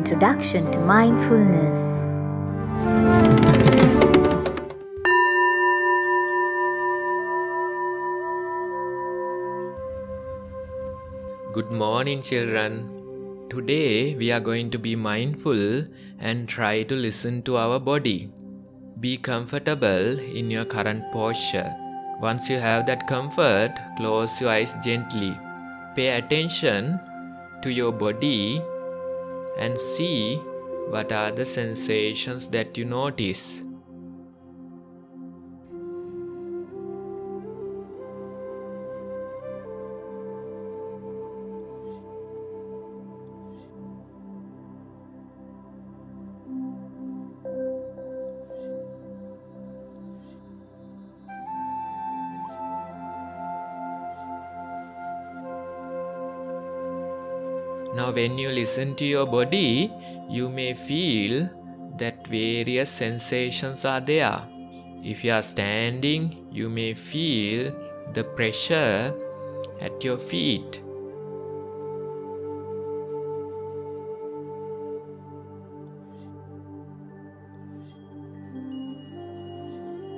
Introduction to Mindfulness. Good morning, children. Today we are going to be mindful and try to listen to our body. Be comfortable in your current posture. Once you have that comfort, close your eyes gently. Pay attention to your body and see what are the sensations that you notice. Now when you listen to your body, you may feel that various sensations are there. If you are standing, you may feel the pressure at your feet.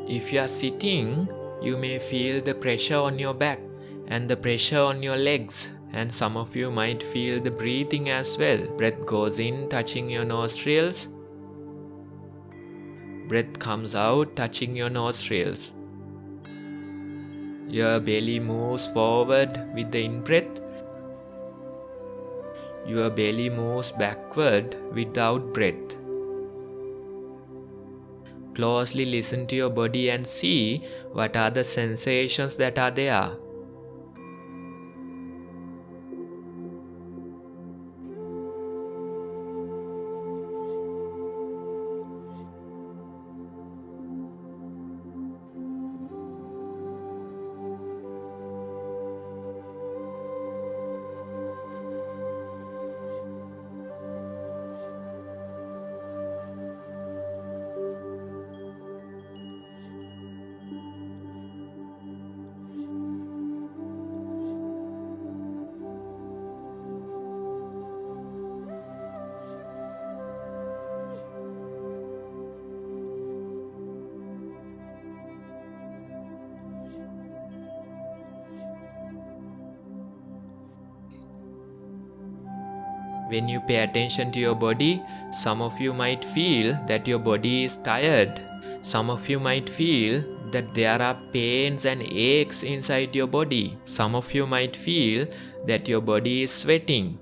If you are sitting, you may feel the pressure on your back and the pressure on your legs. And some of you might feel the breathing as well. Breath goes in, touching your nostrils. Breath comes out, touching your nostrils. Your belly moves forward with the in-breath. Your belly moves backward with the out-breath. Closely listen to your body and see what are the sensations that are there. When you pay attention to your body, some of you might feel that your body is tired. Some of you might feel that there are pains and aches inside your body. Some of you might feel that your body is sweating.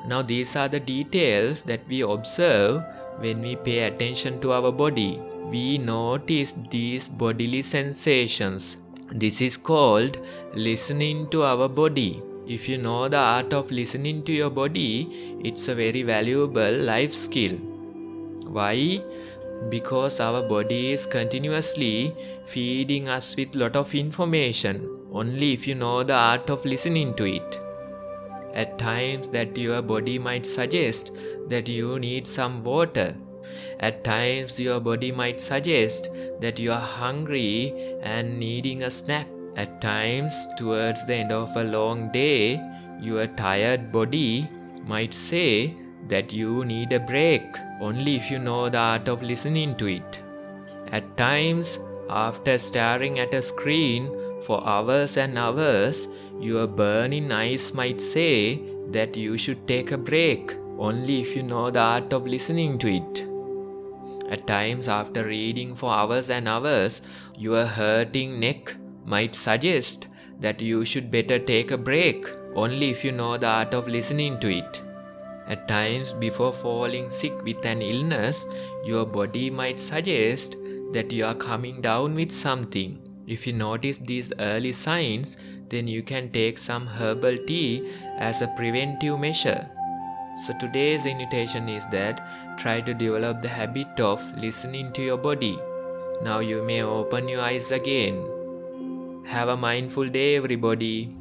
Now these are the details that we observe when we pay attention to our body. We notice these bodily sensations. This is called listening to our body. If you know the art of listening to your body, it's a very valuable life skill. Why? Because our body is continuously feeding us with lot of information. Only if you know the art of listening to it. At times that your body might suggest that you need some water. At times your body might suggest that you are hungry and needing a snack. At times, towards the end of a long day, your tired body might say that you need a break, only if you know the art of listening to it. At times, after staring at a screen for hours and hours, your burning eyes might say that you should take a break, only if you know the art of listening to it. At times, after reading for hours and hours, your hurting neck might suggest that you should better take a break, only if you know the art of listening to it. At times, before falling sick with an illness, your body might suggest that you are coming down with something. If you notice these early signs, then you can take some herbal tea as a preventive measure. So today's invitation is that try to develop the habit of listening to your body. Now you may open your eyes again. Have a mindful day, everybody.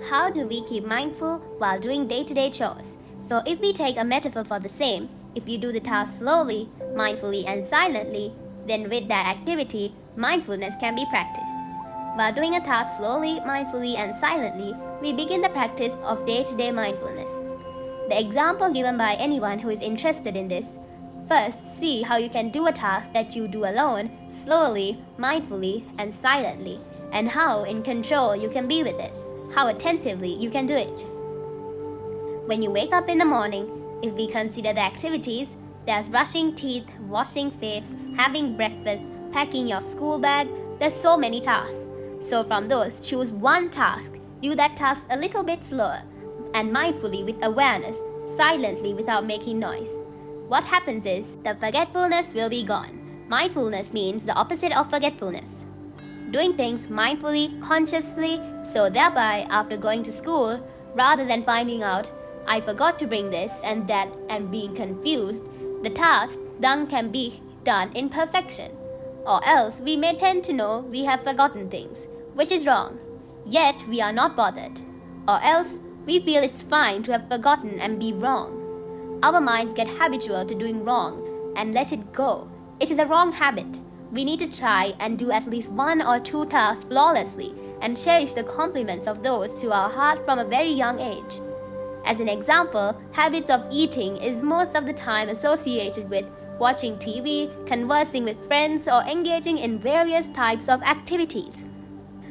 How do we keep mindful while doing day-to-day chores? So if we take a metaphor for the same, if you do the task slowly, mindfully and silently, then with that activity, mindfulness can be practiced. While doing a task slowly, mindfully and silently, we begin the practice of day-to-day mindfulness. The example given by anyone who is interested in this: first, see how you can do a task that you do alone, slowly, mindfully and silently, and how in control you can be with it, how attentively you can do it. When you wake up in the morning, if we consider the activities, there's brushing teeth, washing face, having breakfast, packing your school bag, there's so many tasks. So from those, choose one task, do that task a little bit slower, and mindfully with awareness, silently without making noise. What happens is, the forgetfulness will be gone. Mindfulness means the opposite of forgetfulness. Doing things mindfully, consciously, so thereby after going to school, rather than finding out, I forgot to bring this and that and being confused, the task done can be done in perfection. Or else we may tend to know we have forgotten things, which is wrong, yet we are not bothered. Or else we feel it's fine to have forgotten and be wrong. Our minds get habitual to doing wrong and let it go. It is a wrong habit. We need to try and do at least 1 or 2 tasks flawlessly and cherish the compliments of those to our heart from a very young age. As an example, habits of eating is most of the time associated with watching TV, conversing with friends, or engaging in various types of activities.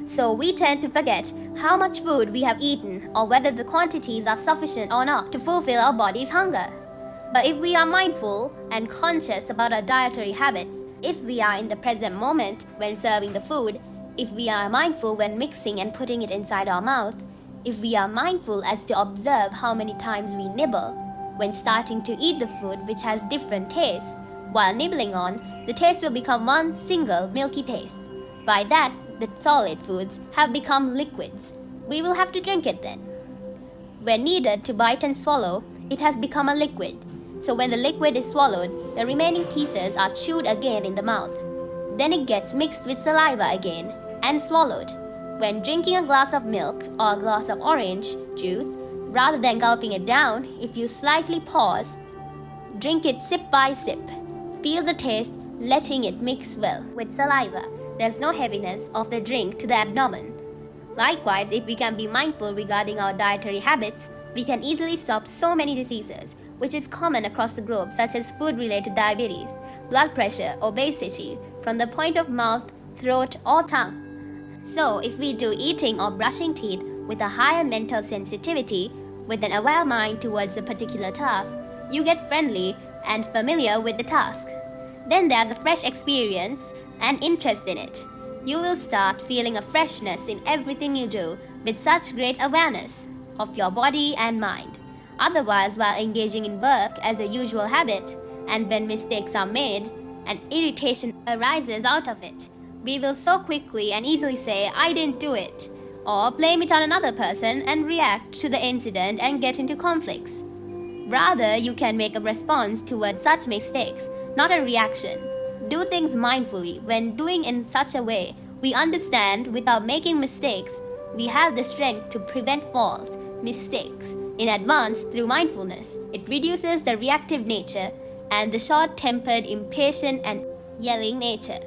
So we tend to forget how much food we have eaten or whether the quantities are sufficient or not to fulfill our body's hunger. But if we are mindful and conscious about our dietary habits, if we are in the present moment when serving the food, if we are mindful when mixing and putting it inside our mouth, if we are mindful as to observe how many times we nibble, when starting to eat the food which has different tastes, while nibbling on, the taste will become one single milky taste. By that, the solid foods have become liquids. We will have to drink it then. When needed to bite and swallow, it has become a liquid. So when the liquid is swallowed, the remaining pieces are chewed again in the mouth. Then it gets mixed with saliva again and swallowed. When drinking a glass of milk or a glass of orange juice, rather than gulping it down, if you slightly pause, drink it sip by sip. Feel the taste, letting it mix well with saliva. There's no heaviness of the drink to the abdomen. Likewise, if we can be mindful regarding our dietary habits, we can easily stop so many diseases, which is common across the globe, such as food-related diabetes, blood pressure, obesity, from the point of mouth, throat, or tongue. So, if we do eating or brushing teeth with a higher mental sensitivity, with an aware mind towards a particular task, you get friendly and familiar with the task. Then there's a fresh experience and interest in it. You will start feeling a freshness in everything you do with such great awareness of your body and mind. Otherwise, while engaging in work as a usual habit, and when mistakes are made, and irritation arises out of it, we will so quickly and easily say, I didn't do it, or blame it on another person and react to the incident and get into conflicts. Rather, you can make a response towards such mistakes, not a reaction. Do things mindfully. When doing in such a way, we understand without making mistakes, we have the strength to prevent falls, mistakes, in advance through mindfulness. It reduces the reactive nature and the short-tempered, impatient and yelling nature.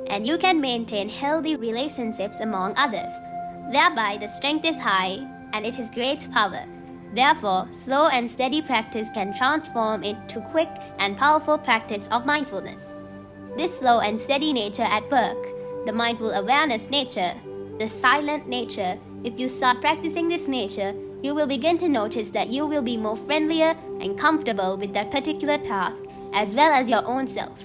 And you can maintain healthy relationships among others. Thereby, the strength is high and it is great power. Therefore, slow and steady practice can transform into quick and powerful practice of mindfulness. This slow and steady nature at work, the mindful awareness nature, the silent nature, if you start practicing this nature, you will begin to notice that you will be more friendlier and comfortable with that particular task as well as your own self.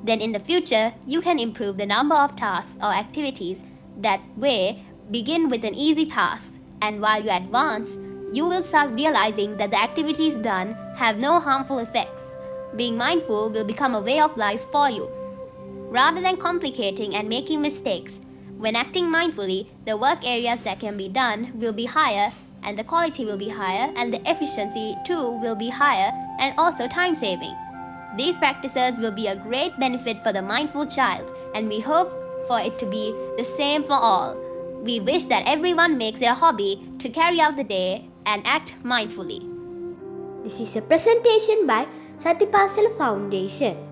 Then in the future, you can improve the number of tasks or activities. That way, begin with an easy task, and while you advance, you will start realizing that the activities done have no harmful effects. Being mindful will become a way of life for you. Rather than complicating and making mistakes, when acting mindfully, the work areas that can be done will be higher, and the quality will be higher, and the efficiency too will be higher, and also time saving. These practices will be a great benefit for the mindful child, and we hope for it to be the same for all. We wish that everyone makes it a hobby to carry out the day and act mindfully. This is a presentation by SathiPasala Foundation.